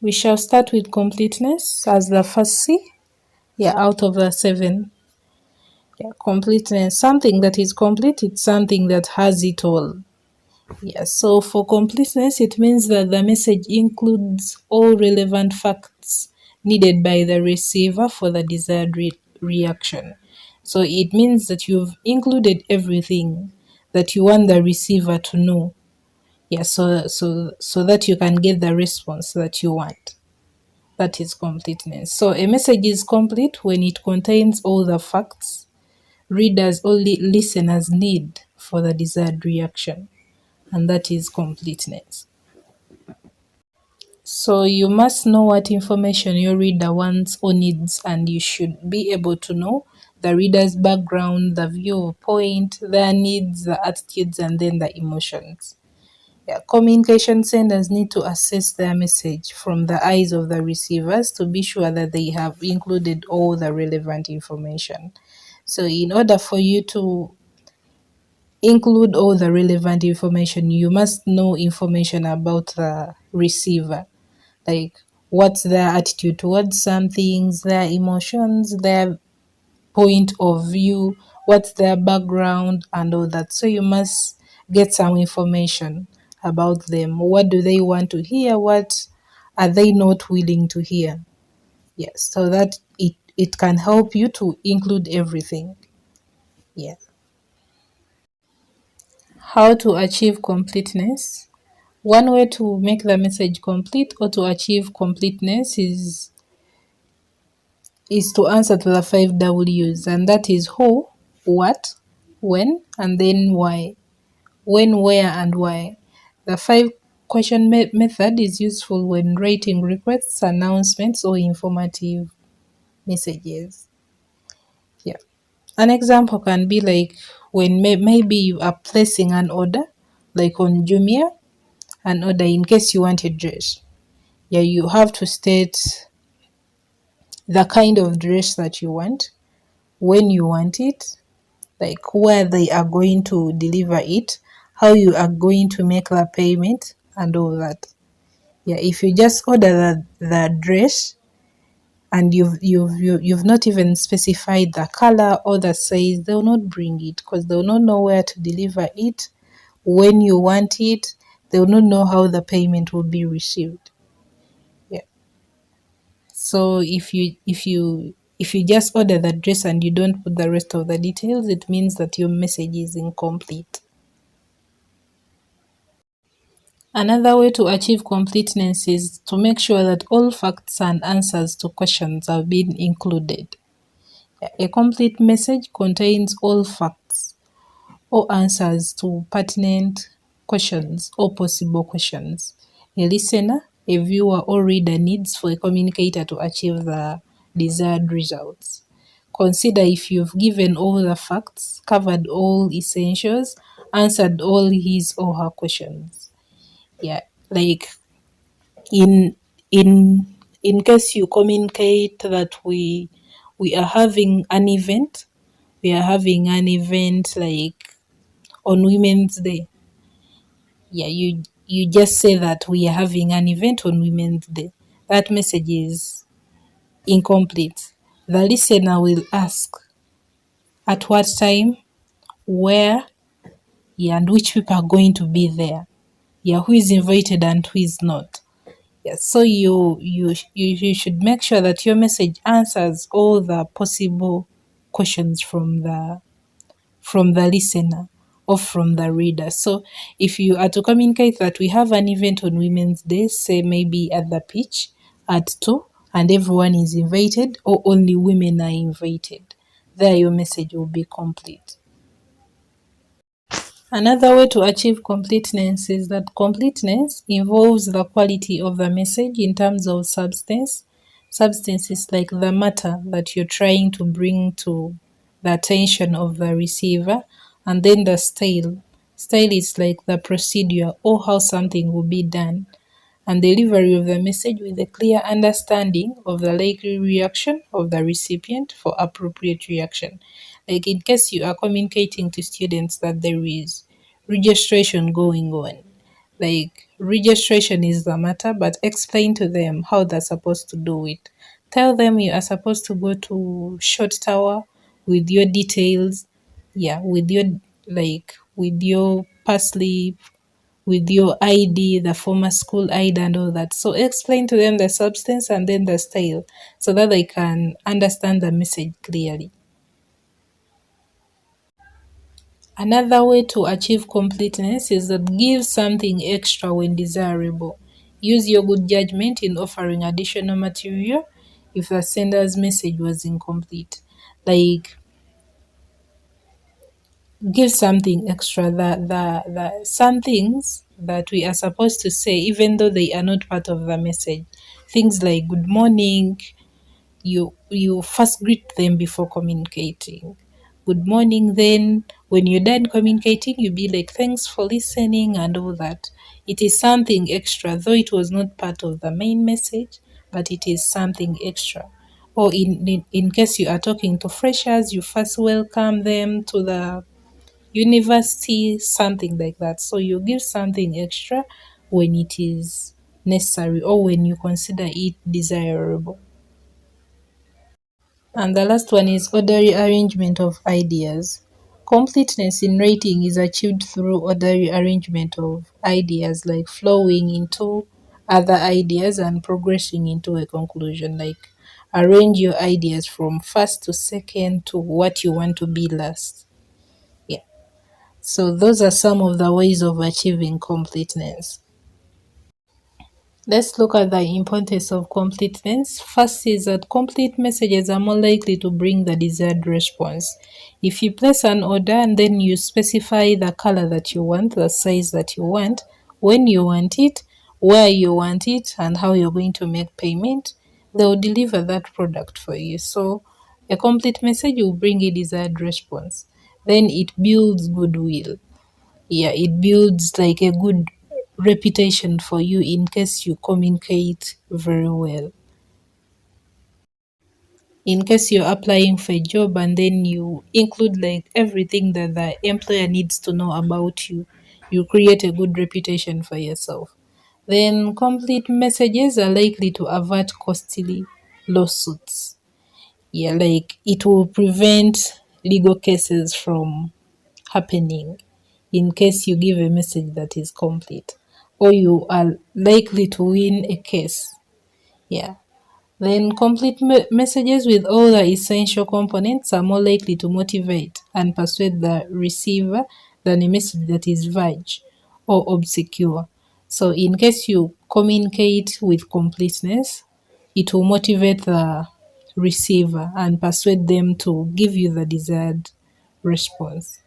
We shall start with completeness as the first C. Yeah, out of the seven. Yeah, completeness. Something that is complete, it's something that has it all. Yeah, so for completeness, it means that the message includes all relevant facts needed by the receiver for the desired reaction. So it means that you've included everything that you want the receiver to know. Yeah, so that you can get the response that you want. That is completeness. So a message is complete when it contains all the facts readers only listeners need for the desired reaction, and that is completeness. So you must know what information your reader wants or needs, and you should be able to know the reader's background, the viewpoint, their needs, the attitudes, and then the emotions. Yeah, communication senders need to assess their message from the eyes of the receivers to be sure that they have included all the relevant information. So, in order for you to include all the relevant information, you must know information about the receiver, like what's their attitude towards some things, their emotions, their point of view, what's their background, and all that. So you must get some information about them. What do they want to hear? What are they not willing to hear? Yes, so that it can help you to include everything. Yeah. How to achieve completeness? One way to make the message complete or to achieve completeness is to answer to the five W's, and that is who, what, when, and then why. When, where, and why. The five question method is useful when writing requests, announcements, or informative messages. Yeah. An example can be like when maybe you are placing an order, like on Jumia, an order in case you want a dress. Yeah, you have to state the kind of dress that you want, when you want it, like where they are going to deliver it, how you are going to make the payment, and all that. Yeah, if you just order the dress and you've not even specified the color or the size, they'll not bring it because they'll not know where to deliver it, when you want it, they'll not know how the payment will be received. Yeah. So if you just order the dress and you don't put the rest of the details, it means that your message is incomplete. Another way to achieve completeness is to make sure that all facts and answers to questions have been included. A complete message contains all facts or answers to pertinent questions or possible questions a listener, a viewer, or reader needs for a communicator to achieve the desired results. Consider if you've given all the facts, covered all essentials, answered all his or her questions. Yeah, like in in in case you communicate that we are having an event, like on Women's Day. Yeah, you just say that we are having an event on Women's Day. That message is incomplete. The listener will ask at what time, where, yeah, and which people are going to be there. Yeah, who is invited and who is not. Yeah, so you should make sure that your message answers all the possible questions from the listener or from the reader. So if you are to communicate that we have an event on Women's Day, say maybe at the pitch at 2 and everyone is invited or only women are invited, there your message will be complete. Another way to achieve completeness is that completeness involves the quality of the message in terms of substance. Substance is like the matter that you're trying to bring to the attention of the receiver, and then the style. Style is like the procedure or how something will be done, and delivery of the message with a clear understanding of the likely reaction of the recipient for appropriate reaction. Like in case you are communicating to students that there is registration going on, Like registration is the matter, but explain to them how they're supposed to do it. Tell them you are supposed to go to short tower with your details, yeah, with your with your past slip, with your ID, the former school ID and all that. So explain to them the substance and then the style so that they can understand the message clearly. Another way to achieve completeness is that give something extra when desirable. Use your good judgment in offering additional material if the sender's message was incomplete. Like give something extra, the some things that we are supposed to say even though they are not part of the message. Things like good morning, you first greet them before communicating. Good morning, then when you're done communicating you be like thanks for listening and all that. It is something extra, though it was not part of the main message, but it is something extra. Or in case you are talking to freshers, you first welcome them to the university, something like that. So you give something extra when it is necessary or when you consider it desirable. And the last one is orderly arrangement of ideas. Completeness in writing is achieved through orderly arrangement of ideas, like flowing into other ideas and progressing into a conclusion. Like arrange your ideas from first to second to what you want to be last. Yeah. So those are some of the ways of achieving completeness. Let's look at the importance of completeness. First is that complete messages are more likely to bring the desired response. If you place an order and then you specify the color that you want, the size that you want, when you want it, where you want it, and how you're going to make payment, they will deliver that product for you. So a complete message will bring a desired response. Then it builds goodwill. Yeah, it builds like a good reputation for you in case you communicate very well. In case you're applying for a job and then you include like everything that the employer needs to know about you, you create a good reputation for yourself. Then complete messages are likely to avert costly lawsuits. Yeah, like it will prevent legal cases from happening in case you give a message that is complete, or you are likely to win a case. Yeah. Then complete messages with all the essential components are more likely to motivate and persuade the receiver than a message that is vague or obscure. So in case you communicate with completeness, it will motivate the receiver and persuade them to give you the desired response.